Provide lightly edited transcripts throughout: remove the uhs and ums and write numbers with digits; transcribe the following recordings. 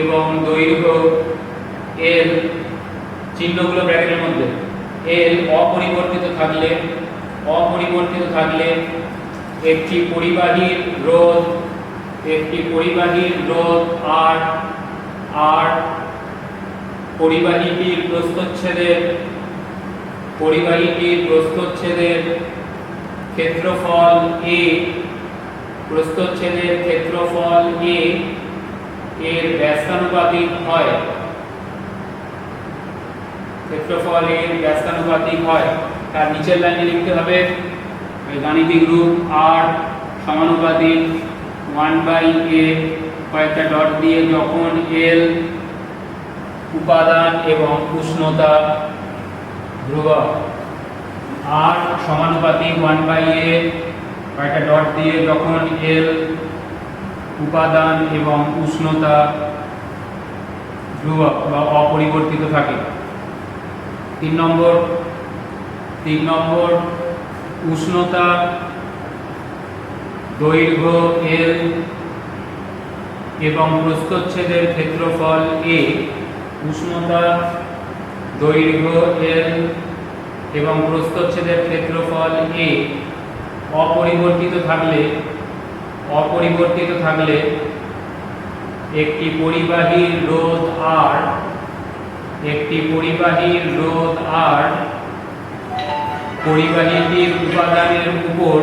এবং দৈর্ঘ্য এল, চিহ্নগুলো ব্র্যাকেটের মধ্যে, এল অপরিবর্তিত থাকলে একটি পরিবাহীর রোধ আর আর পরিবাহীটির প্রস্থচ্ছেদের ক্ষেত্রফল এ, এর ব্যস্তানুপাতিক হয়, তার নিচের লাইনে লিখতে হবে গাণিতিক রূপ আর সমানুপাতিক 1/a কয়েকটা ডট দিয়ে যখন এল উপাদান এবং উষ্ণতা ধ্রুবক, আর সমানুপাতিক 1/a কয়েকটা ডট দিয়ে যখন এল উপাদান এবং উষ্ণতা ধ্রুবক বা অপরিবর্তিত থাকে। 3 নম্বর উষ্ণতা দৈর্ঘ্য এল এবং প্রস্থচ্ছেদের ক্ষেত্রফল এ, উষ্ণতা দৈর্ঘ্য এল এবং প্রস্থচ্ছেদের ক্ষেত্রফল এ অপরিবর্তিত থাকলে একটি পরিবাহীর রোধ আর পরিবাহীটির উপাদানের উপর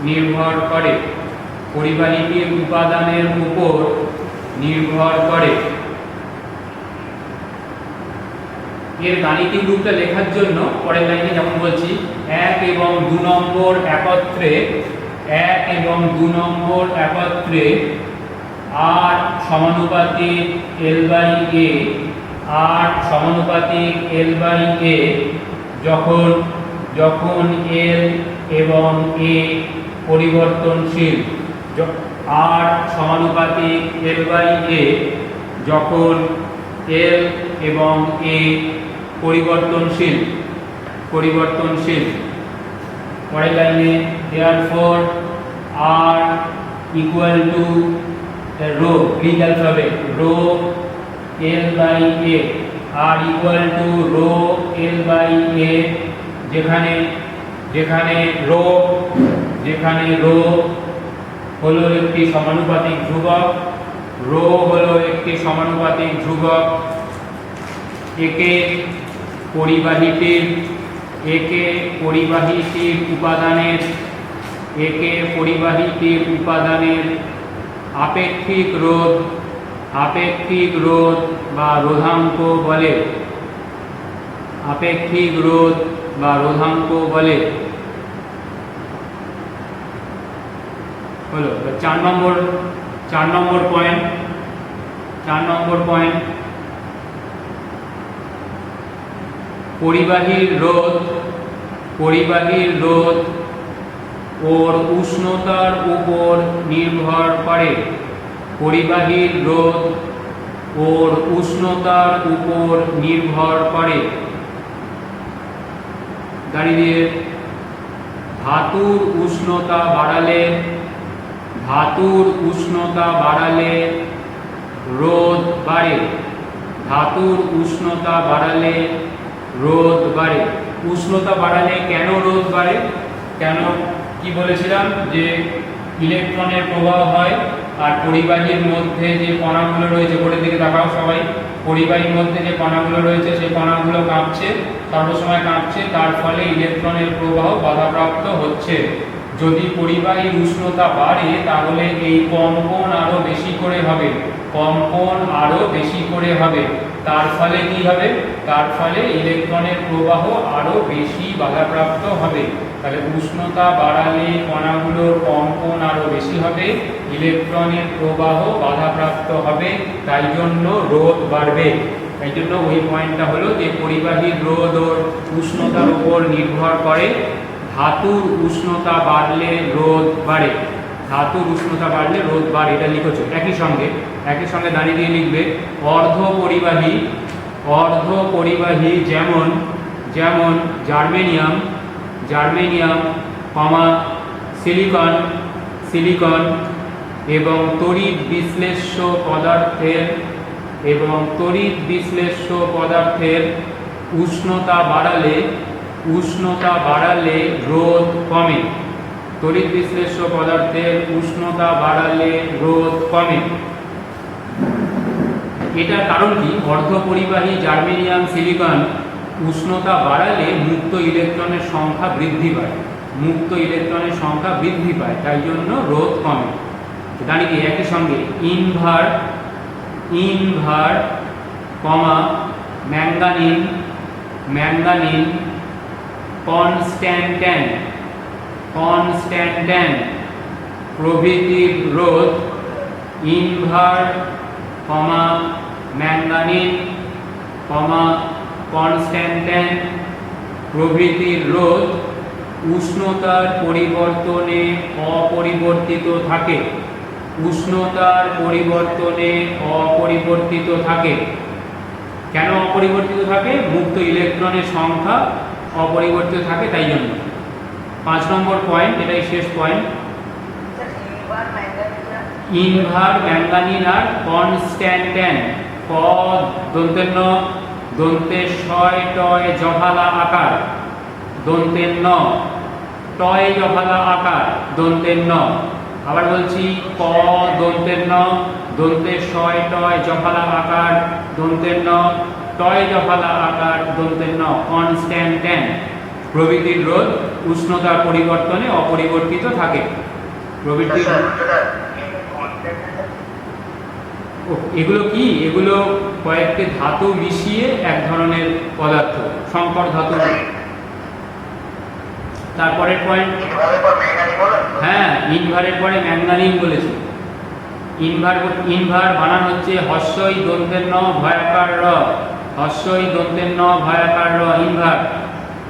নির্ভর করে। এর গাণিতিক রূপটা লেখার জন্য পরের লাইনে যেমন বলছি, 1 এবং 2 নম্বর একত্রে আর সমানুপাতিক L/A যখন L এবং A পরিবর্তনশীল, আর সমানুপাতিক L/A যখন L এবং A পরিবর্তনশীল। পরের লাইনে therefore R equal to rho, Greek alphabet, rho L/A, R equal to rho L/A, যেখানে রো হলো একটি সমানুপাতিক ধ্রুবক, একে পরিবাহীটির উপাদানের আপেক্ষিক রোধ বা রোধাঙ্ক বলে। হলো 4 নম্বর পয়েন্ট, পরিবাহীর রোধ ওর উষ্ণতার উপর নির্ভর করে। দাঁড়িয়ে ধাতুর উষ্ণতা বাড়ালে রোধ বাড়ে। উষ্ণতা বাড়ালে কেন রোধ বাড়ে? কি বলেছিলাম যে ইলেকট্রনের প্রবাহ হয়, আর পরিবাহীর মধ্যে যে কণাগুলো রয়েছে, বোর্ডের দিকে তাকাও সবাই, পরিবাহীর মধ্যে যে কণাগুলো রয়েছে সেই কণাগুলো সর্বসময় কাঁপছে, তার ফলে ইলেকট্রনের প্রবাহ বাধাপ্রাপ্ত হচ্ছে। যদি পরিবাহীর উষ্ণতা বাড়ে তাহলে এই কম্পন আরো বেশি করে হবে, তার ফলে কি হবে? তার ফলে ইলেকট্রনের প্রবাহ আরো বেশি বাধাপ্রাপ্ত হবে। তাহলে উষ্ণতা বাড়ালে কণাগুলোর কম্পন আরো বেশি হবে, ইলেকট্রনের প্রবাহ বাধাপ্রাপ্ত হবে, তাই জন্য রোধ বাড়বে। তাই জন্য ওই পয়েন্টটা হলো যে পরিবাহীর রোধ ও উষ্ণতার উপর নির্ভর করে। ধাতুর উষ্ণতা বাড়লে রোধ বাড়ে, এটা লিখেছো। একই সঙ্গে দাঁড়িয়ে দিয়ে লিখবে অর্ধ পরিবাহী যেমন জার্মেনিয়াম, সিলিকন এবং তড়িৎ বিশ্লেষ্য পদার্থের উষ্ণতা বাড়ালে রোধ কমে। তড়িৎ বিশ্লেষ্য পদার্থের উষ্ণতা বাড়ালে রোধ কমে। এটার কারণ কি? অর্ধপরিবাহী জার্মেনিয়াম সিলিকন উষ্ণতা বাড়ালে মুক্ত ইলেকট্রনের সংখ্যা বৃদ্ধি পায়, তাই জন্য রোধ কমে। দাঁড়িয়ে একই সঙ্গে ইনভার কমা ম্যাঙ্গানিন কনস্ট্যান্টান প্রভৃতির রোধ, ইনভার কমা ম্যাঙ্গানিন কমা কনস্ট্যান্টান প্রভৃতির রোধ উষ্ণতার পরিবর্তনে অপরিবর্তিত থাকে। কেন অপরিবর্তিত থাকে? মুক্ত ইলেকট্রনের সংখ্যা অপরিবর্তিত থাকে, তাই জন্য। 5 নম্বর পয়েন্ট, এটাই শেষ পয়েন্ট। ইনভার ম্যাঙ্গানিন আর কনস্ট্যান্টান, ক দন্তের ন, দন্তের শয় টয় জফালা আকার, দন্তের ন, টয় জফালা আকার, দন্তের ন। আবার বলছি, ক দন্তের ন, দন্তের শয় টয় জফালা আকার, দন্তের ন, টয় জফালা আকার, দন্তের ন। কনস্ট্যান্টান প্রভৃতির রোধ উষ্ণতার পরিবর্তনে অপরিবর্তিত থাকে। এগুলো কি? এগুলো কয়েকটি ধাতু মিশিয়ে এক ধরনের পদার্থ, সংকর ধাতু। তারপরের পয়েন্ট, হ্যাঁ, ইনভারের পরে ম্যাঙ্গানিন বলেছি। ইনভার বানান হচ্ছে হস্যই দন্তের ন ভয়াকার র, ইনভার।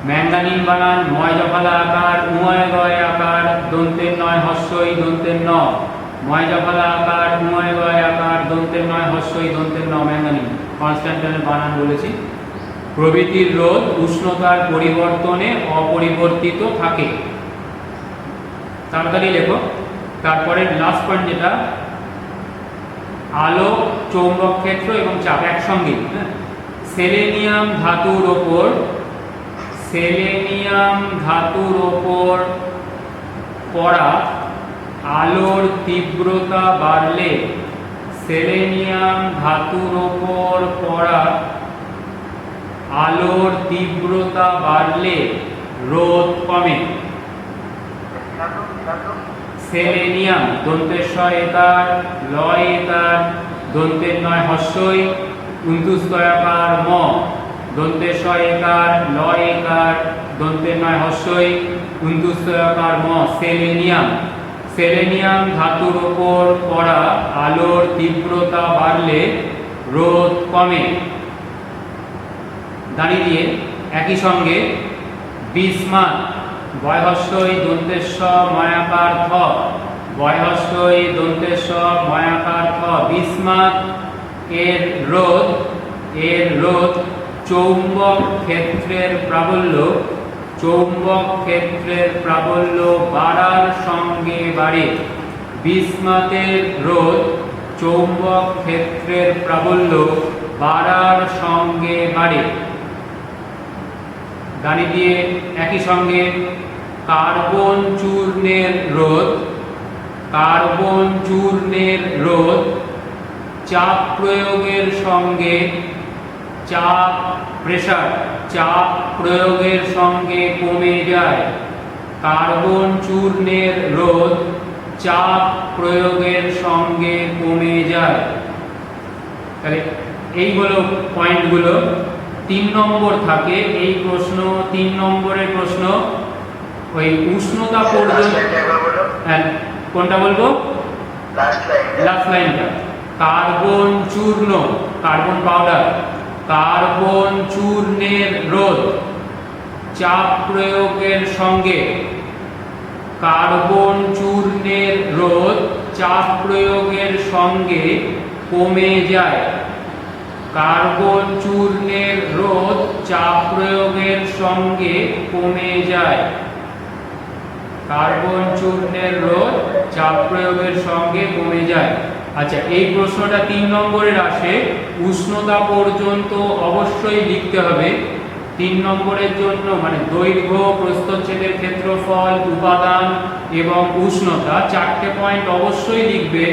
ম্যাঙ্গানিন বানান ময় জফালা আকার, উময় গয় আকার, দন্তের নয় হস্যই দন্তের ন, ময় জফালা আকার, উময় গয় আকার, দন্তের নয় হস্যই দন্তের ন, ম্যাঙ্গানিন। কনস্ট্যান্টানের বানান বলেছি। প্রভৃতির রোধ উষ্ণতার পরিবর্তনে অপরিবর্তিত থাকে। তাড়াতাড়ি লেখো। তারপরে লাস্ট পয়েন্ট, যেটা আলো, চৌম্বক ক্ষেত্র এবং চাপ একসঙ্গে। সেলেনিয়াম ধাতুর ওপর পড়া আলোর তীব্রতা বাড়লে, সেলেনিয়াম ধাতুর ওপর পড়া আলোর তীব্রতা বাড়লে রোধ কমে। সেলেনিয়াম, দন্তের স একার, লয় একার, দন্তের নয় হস্যই, উন্তুস্তয়াকার ম, দন্তের স একার, লয় একার, দন্তের নয় হস্যই, উন্তুস্তয়াকার ম। সেলেনিয়াম ধাতুর ওপর পড়া আলোর তীব্রতা বাড়লে রোধ কমে। দাঁড়িয়ে দিয়ে একই সঙ্গে বিসমাথ, বয়হস্যই দন্তের স ময়াকার থ, বয়হস্যই দন্তের স ময়াকার থ, বিসমাথ এর রোধ চৌম্বক ক্ষেত্রের প্রাবল্য বাড়ার সঙ্গে বাড়ে। বিসমাথের রোধ চৌম্বক ক্ষেত্রের প্রাবল্য বাড়ার সঙ্গে বাড়ে। দাঁড়িয়ে দিয়ে একই সঙ্গে কার্বন চূর্ণের রোধ চাপ প্রয়োগের সঙ্গে কমে যায়। কার্বন চূর্ণের রোধ চাপ প্রয়োগের সঙ্গে কমে যায়। তাহলে এই হলো পয়েন্টগুলো। 3 নম্বর থাকে এই প্রশ্ন। 3 নম্বরের প্রশ্ন ওই উষ্ণতা পর্যন্ত। হ্যাঁ, কোনটা বলবো? লাস্ট লাইনটা। কার্বন চূর্ণ, কার্বন পাউডার, কার্বন চূর্ণের রোধ চাপ প্রয়োগের সঙ্গে, কার্বন চূর্ণের রোধ চাপ প্রয়োগের সঙ্গে কমে যায়। কার্বন চূর্ণের রোধ চাপ প্রয়োগের সঙ্গে কমে যায়। কার্বন চূর্ণের রোধ চাপ প্রয়োগের সঙ্গে কমে যায়। আচ্ছা, এই প্রশ্নটা 3 নম্বরের আসে, উষ্ণতা পর্যন্ত অবশ্যই লিখতে হবে। 3 নম্বরের জন্য মানে দৈর্ঘ্য, প্রস্থচ্ছেদের ক্ষেত্রফল, উপাদান এবং উষ্ণতা 4টে পয়েন্ট অবশ্যই লিখবে।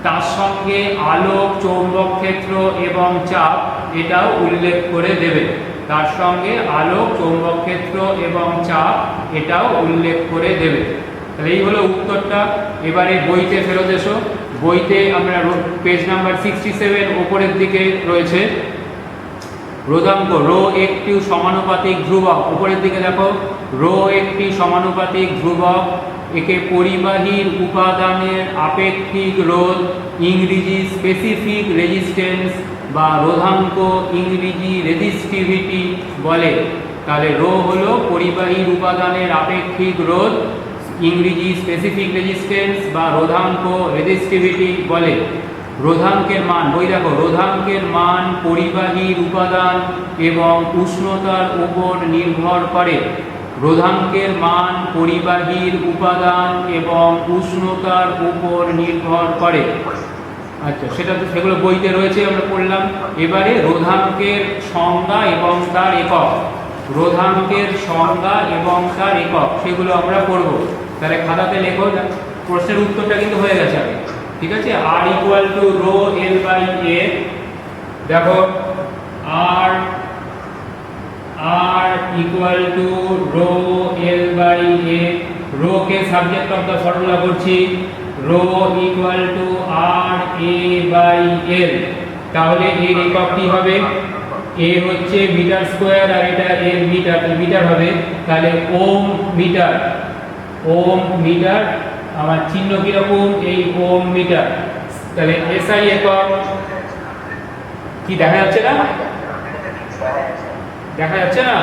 তার সঙ্গে আলোক, চৌম্বক ক্ষেত্র এবং চাপ এটাও উল্লেখ করে দেবে। তার সঙ্গে আলোক, চৌম্বক ক্ষেত্র এবং চাপ এটাও উল্লেখ করে দেবে। তাহলে এই হলো উত্তরটা। এবারে বইতে ফেরত এসো। বইতে আমরা পেজ নাম্বার 67 ওপরের দিকে রয়েছে রোধাঙ্ক রো একটি সমানুপাতিক ধ্রুবক। উপরের দিকে দেখো, রো একটি সমানুপাতিক ধ্রুবক, একে পরিবাহীর উপাদানের আপেক্ষিক রোধ, ইংরেজি স্পেসিফিক রেজিস্ট্যান্স বা রোধাঙ্ক, ইংরেজি রেজিস্টিভিটি বলে। তাহলে রো হলো পরিবাহীর উপাদানের আপেক্ষিক রোধ, ইংরেজি স্পেসিফিক রেজিস্ট্যান্স বা রোধাঙ্ক রেজিস্টিভিটি বলে। রোধাঙ্কের মান, বই দেখো, রোধাঙ্কের মান পরিবাহীর উপাদান এবং উষ্ণতার উপর নির্ভর করে। রোধাঙ্কের মান পরিবাহীর উপাদান এবং উষ্ণতার উপর নির্ভর করে। আচ্ছা, সেগুলো বইতে রয়েছে, আমরা পড়লাম। এবারে রোধাঙ্কের সংজ্ঞা এবং তার একক, রোধাঙ্কের সংজ্ঞা এবং তার একক সেগুলো আমরা পড়ব। তাহলে খাতাতে লেখো, প্রশ্নের উত্তরটা কিন্তু হয়ে গেছে আগে, ঠিক আছে। R equal to rho L by A. দেখো, R equal to rho L by A. Rho কে সাবজেক্ট অফ দ্য ফর্মুলা করছি, rho equal to R A by L. তাহলে এর একক কি হবে? এ হচ্ছে মিটার স্কোয়ার আর এটা এর মিটার, মিটার হবে। তাহলে ওম মিটার, ওম মিটার। আমার চিহ্ন কিরকম? এই ওম মিটার। তাহলে এসআই একক কি দেখা যাচ্ছে না? দেখা যাচ্ছে না?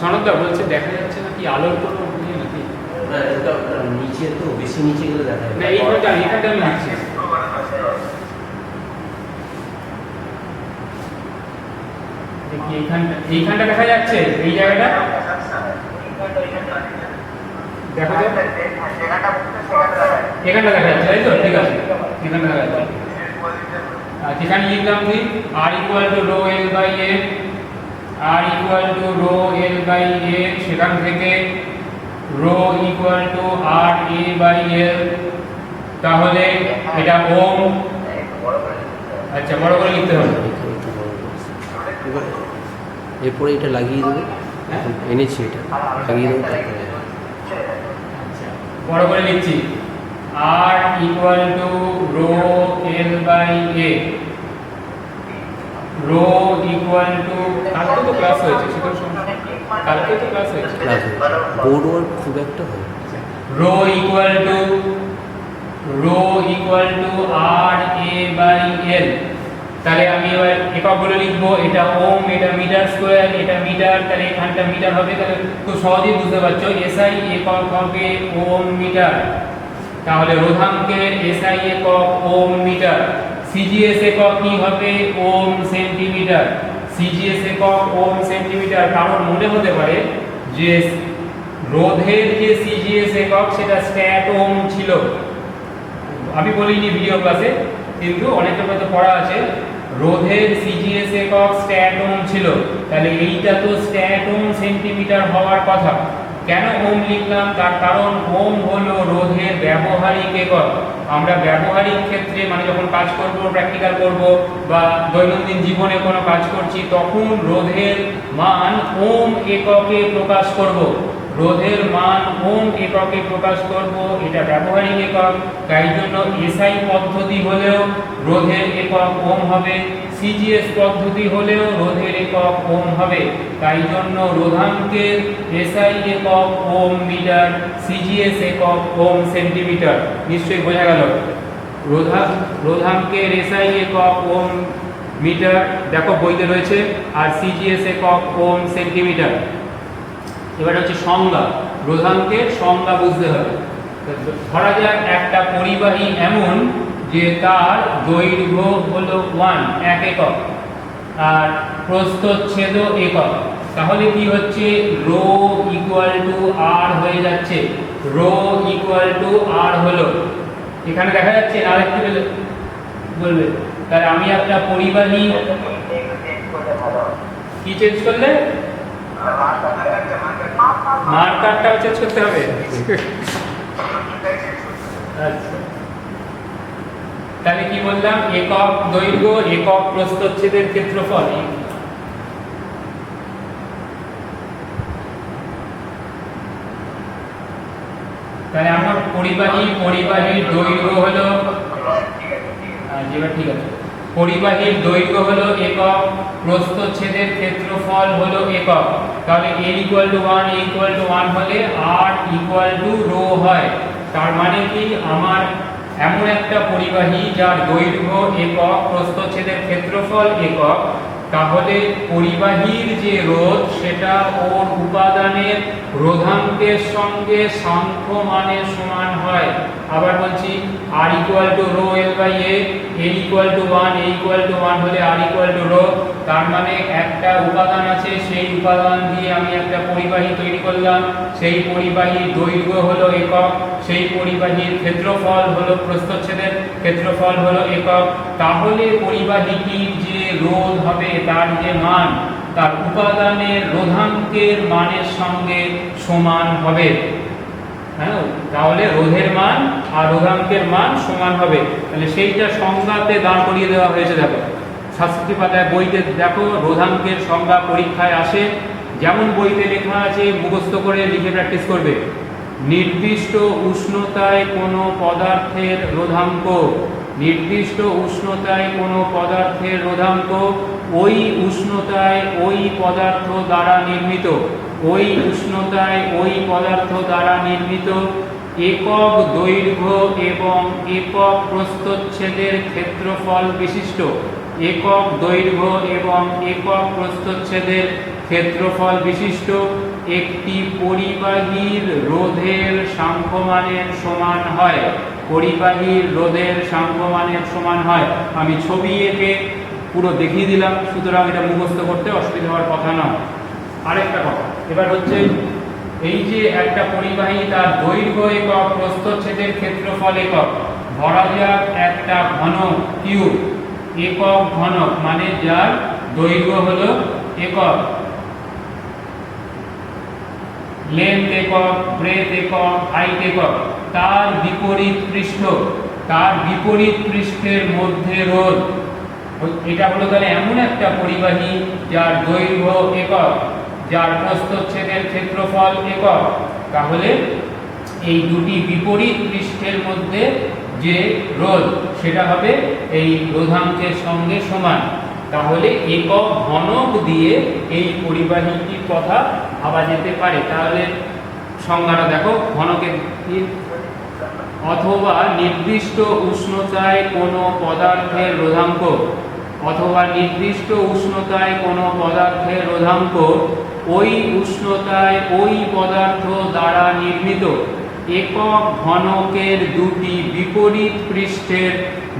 সনদা বলছে দেখা যাচ্ছে না, কি আলোর কোনো ইয়ে নাকি? নিচে তো বেশি নিচে গেলে দেখা যায় না, এইখানটা আমি লিখছি। দেখি এইখানটা দেখা যাচ্ছে, এই জায়গাটা দেখো তো, এখানটা দেখা যাচ্ছে, তাই তো? ঠিক আছে, এখানটা দেখা যাচ্ছে। যেখানে লিখলাম কি R equal to rho L by A, R equal to rho L by A, সেখান থেকে rho equal to R A by L. তাহলে এটা ওম। আচ্ছা, বড় করে লিখতে হবে। এরপরে এটা লাগিয়ে দেবো, এনেছি এটা লাগিয়ে দেবো। বড় করে লিখছি, R equal to rho L by A, rho equal to, কালকে তো ক্লাস হয়েছে, কালকে তো ক্লাস হয়েছে, বোর্ড ওয়ার্ক খুব একটা হয়। Rho equal to R A by L. তাহলে আমি এবার এককগুলো লিখবো, এটা ওম, এটা মিটার স্কোয়ার, এটা মিটার। তাহলে এখানটা মিটার হবে, তাহলে খুব সহজেই বুঝতে পারছো এসআই একক হবে ওম মিটার। তাহলে রোধাঙ্কের এসআই একক ওম মিটার। সিজিএস একক কি হবে? ওম সেন্টিমিটার। সিজিএস একক ওম সেন্টিমিটার। কারণ মনে হতে পারে যে রোধের যে সিজিএস একক সেটা স্ট্যাট ওম ছিল, আমি বলিনি ভিডিও ক্লাসে, কিন্তু অনেকের মধ্যে পড়া আছে রোধের সিজিএস একক স্ট্যাট ওম ছিল। তাহলে এইটা তো স্ট্যাট ওম সেন্টিমিটার হওয়ার কথা। কেন ওম লিখলাম? তার কারণ ওম হলো রোধের ব্যবহারিক একক। আমরা ব্যবহারিক ক্ষেত্রে মানে যখন কাজ করব, প্র্যাকটিক্যাল করব বা দৈনন্দিন জীবনে কোনো কাজ করছি, তখন রোধের মান ওম এককে প্রকাশ করব। রোধের মান ওম এককে প্রকাশ করব, এটা ব্যবহারিক একক। তাই জন্য এসআই পদ্ধতি হলেও রোধের একক ওম হবে, সিজিএস পদ্ধতি হলেও রোধের একক ওম হবে। তাই জন্য রোধাঙ্কের এসআই একক ওম মিটার, সিজিএস একক ওম সেন্টিমিটার। নিশ্চয়ই বোঝা গেল। রোধাঙ্কের এসআই একক ওম মিটার, দেখো বইতে রয়েছে, আর সিজিএস একক ওম সেন্টিমিটার। এবার হচ্ছে সংজ্ঞা, রোধাঙ্কের সংজ্ঞা বুঝতে হবে। ধরা যাক একটা পরিবাহী এমন যে তার দৈর্ঘ্য হলো 1 একক আর প্রস্থচ্ছেদ একক। তাহলে কি হচ্ছে, রো ইকুয়াল টু আর হয়ে যাচ্ছে, রো ইকুয়াল টু আর হলো, এখানে দেখা যাচ্ছে না, আরেকটু বলবে। তাহলে আমি একটা পরিবাহী কি চেঞ্জ করলে, মার্কারটাও চেঞ্জ করতে হবে। আচ্ছা, তাহলে কি বললাম, একক দৈর্ঘ্য একক প্রস্থচ্ছেদের ক্ষেত্রফল। তাহলে আমার পরিবাহীর দৈর্ঘ্য হলো, এবার ঠিক আছে, পরিবাহীর দৈর্ঘ্য হলো একক, প্রস্থচ্ছেদের ক্ষেত্রফল হলো একক। তাহলে a equal to 1, a equal to 1 হলে r ইকুয়াল টু রো হয়। তার মানে কি, আমার এমন একটা পরিবাহী যার দৈর্ঘ্য একক, প্রস্থচ্ছেদের ক্ষেত্রফল একক, তাহলে পরিবাহীর যে রোধ সেটা ওর উপাদানের রোধাঙ্কের সঙ্গে সাংখ্য মানের সমান হয়। আবার বলছি, r equal to rho l by a, a equal to 1, a equal to 1 হলে r ইকুয়াল টু রো। তার মানে একটা উপাদান আছে, সেই উপাদান দিয়ে আমি একটা পরিবাহী তৈরি করলাম, সেই পরিবাহীর দৈর্ঘ্য হলো একক, সেই পরিবাহীর ক্ষেত্রফল হলো, প্রস্থচ্ছেদের ক্ষেত্রফল হলো একক। তাহলে পরিবাহীটির যে রোধ হবে, তার যে মান, তার উপাদানের রোধাঙ্কের মানের সঙ্গে সমান হবে। হ্যাঁ, তাহলে রোধের মান আর রোধাঙ্কের মান সমান হবে। তাহলে সেইটা সংজ্ঞাতে দাঁড় করিয়ে দেওয়া হয়েছে। দেখো 67 পাতায় বইতে দেখো, রোধাঙ্কের সংজ্ঞা পরীক্ষায় আসে, যেমন বইতে লেখা আছে মুখস্থ করে লিখে প্র্যাকটিস করবে। নির্দিষ্ট উষ্ণতায় কোনো পদার্থের রোধাঙ্ক, নির্দিষ্ট উষ্ণতায় কোনো পদার্থের রোধাঙ্ক ওই উষ্ণতায় ওই পদার্থ দ্বারা নির্মিত, ওই উষ্ণতায় ওই পদার্থ দ্বারা নির্মিত একক দৈর্ঘ্য এবং একক প্রস্থচ্ছেদের ক্ষেত্রফল বিশিষ্ট, একক দৈর্ঘ্য এবং একক প্রস্থচ্ছেদের ক্ষেত্রফল বিশিষ্ট একটি পরিবাহীর রোধের সাংখ্যমানের সমান হয়। পরিবাহীর রোধের সাংখ্যমানের সমান হয়। আমি ছবি এঁকে পুরো দেখিয়ে দিলাম, সুতরাং এটা মুখস্থ করতে অসুবিধা হওয়ার কথা নয়। আরেকটা কথা, এবার হচ্ছে এই যে একটা পরিবাহী, তার দৈর্ঘ্য একক, প্রস্থচ্ছেদের ক্ষেত্রফল একক। ধরা যাক একটা ঘনক কিউব, একক ঘনক মানে যার দৈর্ঘ্য হলো একক, লেন্থ একক, ব্রেথ একক, হাইট একক। তার বিপরীত পৃষ্ঠ, তার বিপরীত পৃষ্ঠের মধ্যে রোধ, এটা হলো তাহলে এমন একটা পরিবাহী যার দৈর্ঘ্য একক, যার প্রস্থচ্ছেদের ক্ষেত্রফল একক। তাহলে এই দুটি বিপরীত পৃষ্ঠের মধ্যে যে রোধ, সেটা হবে এই রোধাঙ্কের সঙ্গে সমান। তাহলে একক ঘনক দিয়ে এই পরিবাহীটির কথা ভাবা যেতে পারে। তাহলে সংজ্ঞাটা দেখো, ঘনকের অথবা নির্দিষ্ট উষ্ণতায় কোনো পদার্থের রোধাঙ্ক, অথবা নির্দিষ্ট উষ্ণতায় কোনো পদার্থের রোধাঙ্ক ওই উষ্ণতায় ওই পদার্থ দ্বারা নির্মিত একক ঘনকের দুটি বিপরীত পৃষ্ঠের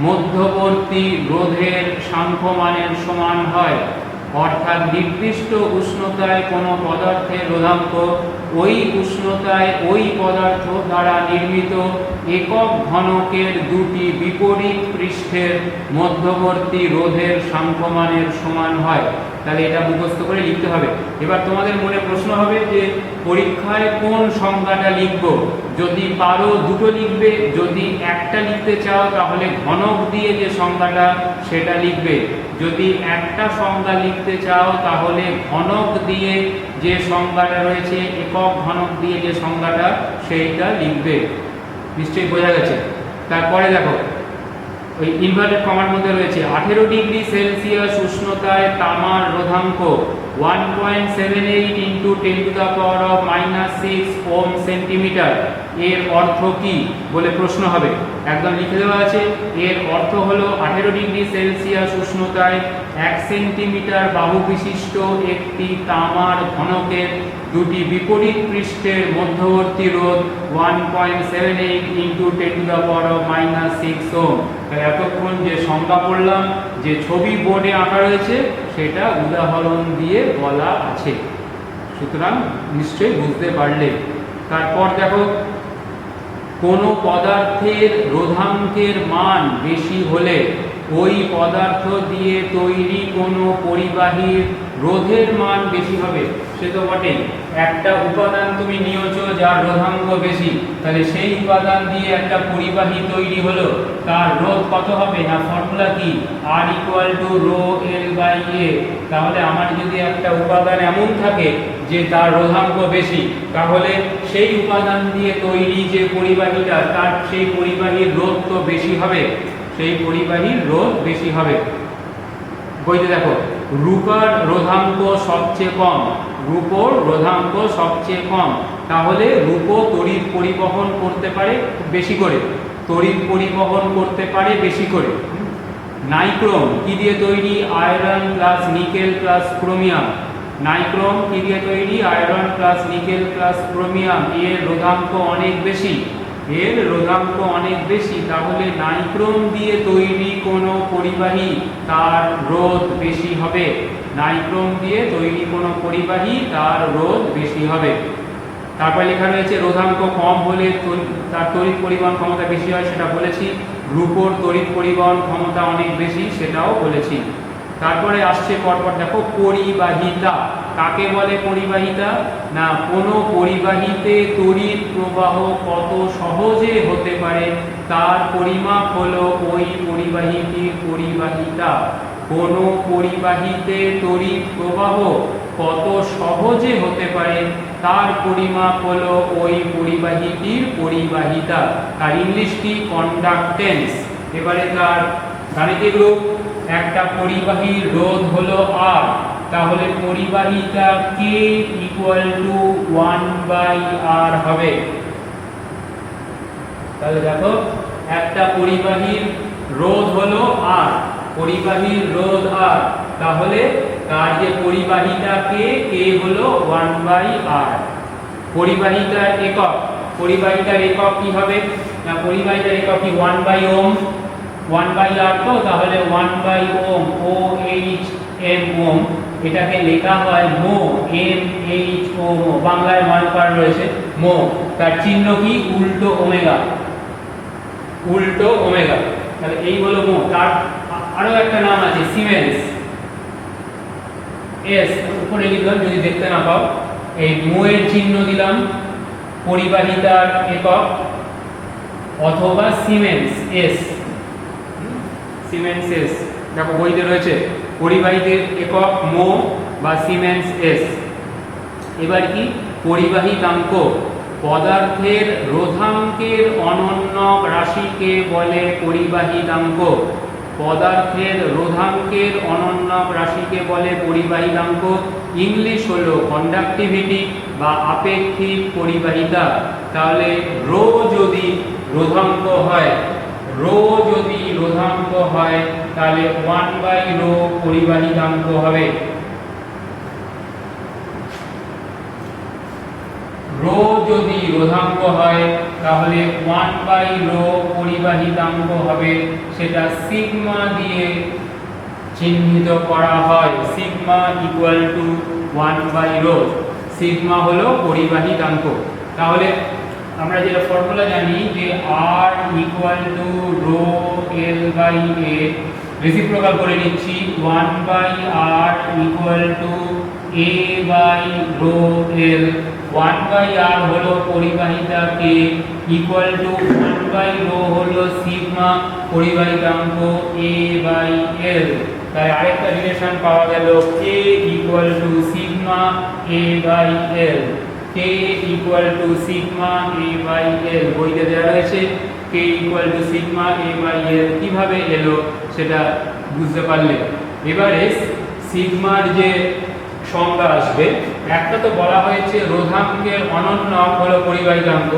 মধ্যবর্তী রোধের সাংখ্যমানের সমান হয়। অর্থাৎ নির্দিষ্ট উষ্ণতায় কোনো পদার্থের রোধাঙ্ক ওই উষ্ণতায় ওই পদার্থ দ্বারা নির্মিত একক ঘনকের দুটি বিপরীত পৃষ্ঠের মধ্যবর্তী রোধের সাংখ্যমানের সমান হয়। তাহলে এটা মুখস্থ করে লিখতে হবে। এবার তোমাদের মনে প্রশ্ন হবে যে পরীক্ষায় কোন সংজ্ঞাটা লিখব। যদি পারো দুটো লিখবে, যদি একটা লিখতে চাও তাহলে ঘনক দিয়ে যে সংজ্ঞাটা সেটা লিখবে। যদি একটা সংজ্ঞা লিখতে চাও তাহলে ঘনক দিয়ে যে সংজ্ঞাটা রয়েছে, একক ঘনক দিয়ে যে সংজ্ঞাটা, সেইটা লিখবে। নিশ্চয়ই বোঝা গেছে। তারপরে দেখো, ওই ইনভার্টেড কমার মধ্যে রয়েছে 18 ডিগ্রি সেলসিয়াস উষ্ণতায় তামার রোধাঙ্ক 1.78 ইন্টু 10⁻⁻6 ওহম সেন্টিমিটার। এর অর্থ কি বলে প্রশ্ন হবে। একদম লিখে দেওয়া আছে, এর অর্থ হলো 18 ডিগ্রি সেলসিয়াস উষ্ণতায় 1 সেন্টিমিটার বাহু বিশিষ্ট একটি তামার ঘনকের দুটি বিপরীত পৃষ্ঠের মধ্যবর্তী রোধ 1.78 ইন্টু 10⁻⁻6 ওহম। এতক্ষণ যে সংজ্ঞা পড়লাম, যে ছবি বোর্ডে আঁকা রয়েছে, সেটা উদাহরণ দিয়ে বলা আছে। সুতরাং নিশ্চয়ই বুঝতে পারলে। তারপর দেখো, কোনো পদার্থের রোধাঙ্কের মান বেশি হলে ওই পদার্থ দিয়ে তৈরি কোনো পরিবাহীর রোধের মান বেশি হবে। সে তো বটেই, একটা উপাদান তুমি নিয়েছো যার রোধাঙ্ক বেশি, তাহলে সেই উপাদান দিয়ে একটা পরিবাহী তৈরি হলো, তার রোধ কত হবে না? ফর্মুলা কি? R = ρl/a। তাহলে আমার যদি একটা উপাদান এমন থাকে যে তার রোধাঙ্ক বেশি, তাহলে সেই উপাদান দিয়ে তৈরি যে পরিবাহীটা, তার সেই পরিবাহীর রোধ তো বেশি হবে, সেই পরিবাহীর রোধ বেশি হবে। বইতে দেখো, রূপার রোধাঙ্ক সবচেয়ে কম, রূপোর রোধাঙ্ক সবচেয়ে কম, তাহলে রূপো তড়িৎ পরিবহন করতে পারে বেশি করে, তড়িৎ পরিবহন করতে পারে বেশি করে। নাইক্রোম কি দিয়ে তৈরি? Iron plus nickel plus chromium. Nichrome কি দিয়ে তৈরি? Iron plus nickel plus chromium. এর রোধাঙ্ক অনেক বেশি, এর রোধাঙ্ক অনেক বেশি, তাহলে নাইক্রোম দিয়ে তৈরি কোনো পরিবাহী তার রোধ বেশি হবে, নাইক্রোম দিয়ে তৈরি কোনো পরিবাহী তার রোধ বেশি হবে। তারপর লেখা রয়েছে রোধাঙ্ক কম হলে তার তড়িৎ পরিবহন ক্ষমতা বেশি হয়, সেটা বলেছি। রূপোর তড়িৎ পরিবহন ক্ষমতা অনেক বেশি, সেটাও বলেছি। তারপরে আসছে পরপর দেখো, পরিবাহিতা কাকে বলে? পরিবাহিতা না, কোনো পরিবাহীতে তড়িৎ প্রবাহ কত সহজে হতে পারে তার পরিমাপ হলো ওই পরিবাহীটির পরিবাহিতা। কোনো পরিবাহীতে তড়িৎ প্রবাহ কত সহজে হতে পারে তার পরিমাপ হলো ওই পরিবাহীটির পরিবাহিতা। তার ইংলিশ কি? কন্ডাক্টেন্স। এবারে তার গাণিতিক রূপ, একটা পরিবাহীর রোধ হলো R, তাহলে পরিবাহিতা K = 1/R হবে। তাহলে দেখো, একটা পরিবাহীর রোধ হলো R, পরিবাহীর রোধ R, তাহলে তার যে পরিবাহিতা K হলো 1/R। পরিবাহিতার একক, পরিবাহিতার একক কি হবে না? পরিবাহিতার একক কি? 1/ওহম, 1/R তো, তাহলে 1/ওহম, OHM, এটাকে লেখা হয় মো, MHO, বাংলায় ময়কার রয়েছে মো, তার চিহ্ন কি? উল্টো ওমেগা, উল্টো ওমেগা। তাহলে এই হলো মো। তার আরো একটা নাম আছে সিমেন্স, এস উপরে লিখলাম যদি দেখতে না পাও, এই মো এর চিহ্ন দিলাম পরিবাহিতার একক, অথবা সিমেন্স এস, সিমেন্স এস। দেখো বইতে রয়েছে পরিবাহীদের একক মো বা সিমেন্স এস। এবার কি? পরিবাহিতাঙ্ক, পদার্থের রোধাঙ্কের অনন্যক রাশিকে বলে পরিবাহিতাঙ্ক, পদার্থের রোধাঙ্কের অনন্যক রাশিকে বলে পরিবাহিতাঙ্ক। ইংলিশ হলো কন্ডাক্টিভিটি বা আপেক্ষিক পরিবাহিতা। তাহলে রো যদি রোধাঙ্ক হয়, রো যদি রোধাঙ্ক হয়, তাহলে 1/ρ পরিবাহিতাঙ্ক হবে। রো যদি রোধাঙ্ক হয়, তাহলে 1/ρ পরিবাহিতাঙ্ক হবে। সেটা সিগমা দিয়ে চিহ্নিত করা হয়, সিগমা = 1/ρ। সিগমা হলো পরিবাহিতাঙ্ক। তাহলে আমরা যেটা ফর্মুলা জানি যে R = ρl/a, রেসিপ্রোকাল করে নিচ্ছি, 1/R = a/ρl। 1/R হলো পরিবাহিতা K, = 1/ρ হলো সিগমা পরিবাহিতাঙ্ক a/l। তাই আরেকটা রিলেশন পাওয়া গেল, K = sigma a/l, K = sigma a/l। বইতে দেওয়া রয়েছে K = সিগমা a/l। কিভাবে এলো সেটা বুঝতে পারলে। এবারে সিগমার যে সংজ্ঞা আসবে, একটা তো বলা হয়েছে রোধাঙ্কের অনন্যক হলো পরিবাহিতাঙ্ক,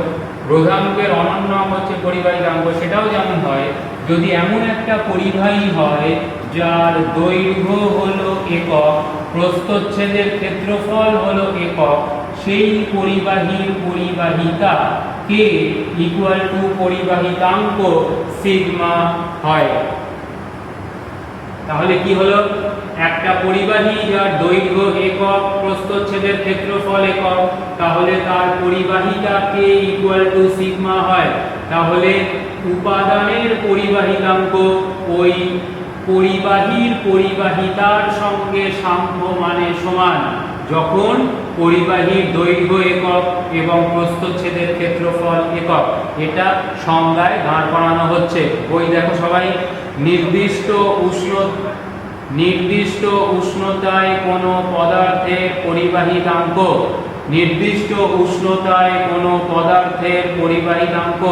রোধাঙ্কের অনন্যক হচ্ছে পরিবাহিতাঙ্ক। সেটাও যেমন হয়, যদি এমন একটা পরিবাহী হয় যার দৈর্ঘ্য হলো একক, প্রস্থচ্ছেদের ক্ষেত্রফল হলো একক, সেই পরিবাহীর পরিবাহিতা K = পরিবাহিতাঙ্ক সিগমা হয়। তাহলে কি হলো? একটা পরিবাহী যার দৈর্ঘ্য একক, প্রস্থচ্ছেদের ক্ষেত্রফল একক, তাহলে তার পরিবাহিতাকে ইকুয়াল টু সিগমা হয়। তাহলে উপাদানের পরিবাহিতাঙ্ক ওই পরিবাহীর পরিবাহিতার সঙ্গে সাম্য মানে সমান যখন পরিবাহীর দৈর্ঘ্য একক এবং প্রস্থচ্ছেদের ক্ষেত্রফল একক। এটা সংজ্ঞায় দাঁড় করানো হচ্ছে। বই দেখো সবাই। নির্দিষ্ট উষ্ণতায় কোনো পদার্থের পরিবাহিতাঙ্ক, নির্দিষ্ট উষ্ণতায় কোনো পদার্থের পরিবাহিতাঙ্ক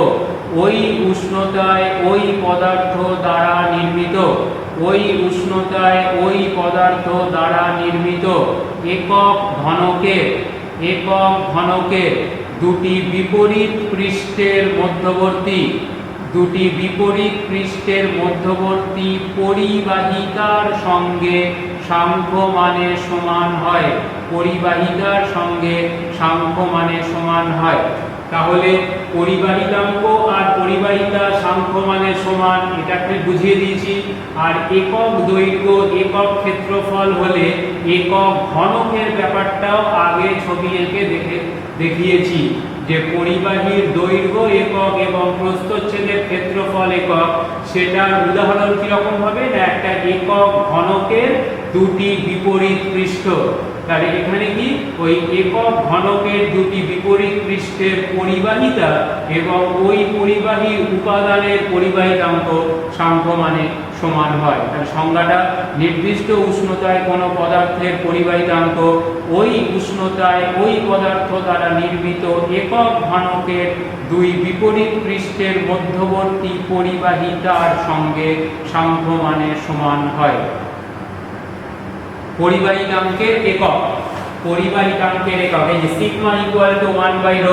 ওই উষ্ণতায় ওই পদার্থ দ্বারা নির্মিত, ওই উষ্ণতায় ওই পদার্থ দ্বারা নির্মিত একক ঘনকের দুটি বিপরীত পৃষ্ঠের মধ্যবর্তী পরিবাহিতার সঙ্গে সাংখ্য মানে সমান হয়। পরিবাহিতার সঙ্গে সাংখ্য মানে সমান হয়। তাহলে পরিবাহিতাঙ্ক আর পরিবাহিতা সাংখ্য মানে সমান, এটাকে বুঝিয়ে দিয়েছি। আর একক দৈর্ঘ্য একক ক্ষেত্রফল হলে একক ঘনকের ব্যাপারটাও আগে ছবি এঁকে দেখিয়েছি যে পরিবাহীর দৈর্ঘ্য একক এবং প্রস্থচ্ছেদের ক্ষেত্রফল একক। সেটার উদাহরণ কিরকম হবে না, একটা একক ঘনকের দুটি বিপরীত পৃষ্ঠ। তাহলে এখানে কি ওই একক ঘনকের দুটি বিপরীত পৃষ্ঠের পরিবাহিতা এবং ওই পরিবাহীর উপাদানের পরিবাহিতাঙ্ক সাংখ্য মানে সমান হয়। তাহলে সংজ্ঞাটা, নির্দিষ্ট উষ্ণতায় কোনো পদার্থের পরিবাহিতাঙ্ক ওই উষ্ণতায় ওই পদার্থ দ্বারা নির্মিত একক ঘনকের দুই বিপরীত পৃষ্ঠের মধ্যবর্তী পরিবাহিতার সঙ্গে সাংখ্য মানে সমান হয়। পরিবাহিতাঙ্কের একক, এই যে sigma equal to 1/ρ,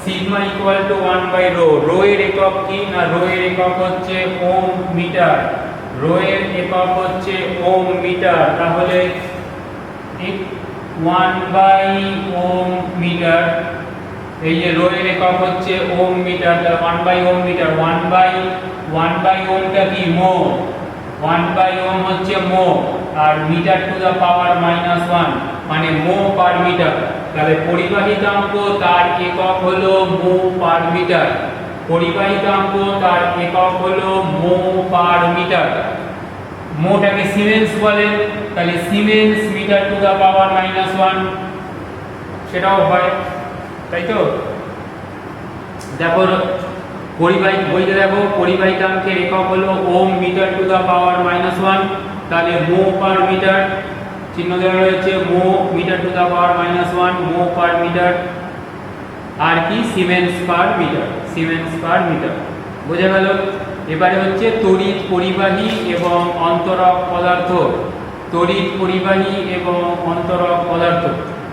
sigma equal to 1/ρ। Rho এর একক কি না, রো এর একক হচ্ছে ওম মিটার, রো এর একক হচ্ছে ওম মিটার। তাহলে 1/ওম মিটার, এই যে রো এর একক হচ্ছে ওম মিটার, 1/ওম মিটার। 1/ওমটা কি, মো, 1/ওম হচ্ছে মো, আর মিটার টু দা পাওয়ার -1 মানে মো পার মিটার। তাহলে পরিবাহিতাঙ্ক তার একক হলো মো পার মিটার, পরিবাহিতাঙ্ক তার একক হলো মো পার মিটার। মোটাকে সিমেন্স বলে, তাহলে siemens metre to the power -1 সেটাও হয়, তাই তো। দেখো বইতে দেখো পরিবাহিতাঙ্কের একক হলো ওম মিটার টু দা পাওয়ার -1, তাহলে মো পার মিটার চিহ্ন দেওয়া রয়েছে, mho metre to the power -1 mho per metre. আর কি, সিমেন্স পার মিটার। বোঝা গেল। এবারে হচ্ছে তড়িৎ পরিবাহী এবং অন্তরক পদার্থ।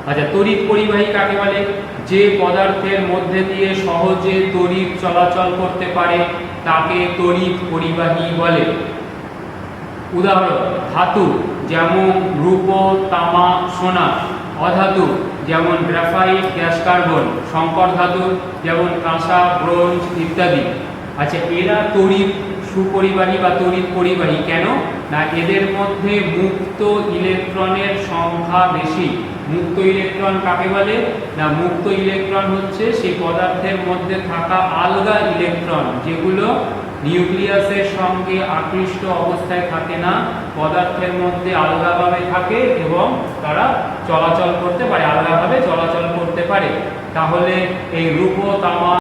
আচ্ছা, তড়িৎ পরিবাহী কাকে বলে? যে পদার্থের মধ্যে দিয়ে সহজে তড়িৎ চলাচল করতে পারে তাকে তড়িৎ পরিবাহী বলে। উদাহরণ, ধাতু যেমন রূপ, তামা, সোনা। অধাতু যেমন গ্রাফাইট, গ্যাস কার্বন। সংকর ধাতু যেমন কাঁসা, ব্রোঞ্জ ইত্যাদি। আচ্ছা, এরা তড়িৎ সুপরিবাহী বা তড়িৎ পরিবাহী কেন না, এদের মধ্যে মুক্ত ইলেকট্রনের সংখ্যা বেশি। মুক্ত ইলেকট্রন কাকে বলে না, মুক্ত ইলেকট্রন হচ্ছে সেই পদার্থের মধ্যে থাকা আলগা ইলেকট্রন যেগুলো নিউক্লিয়াসের সঙ্গে আকৃষ্ট অবস্থায় থাকে না, পদার্থের মধ্যে আলগাভাবে থাকে এবং তারা চলাচল করতে পারে, আলগাভাবে চলাচল করতে পারে। তাহলে এই রূপ, তামা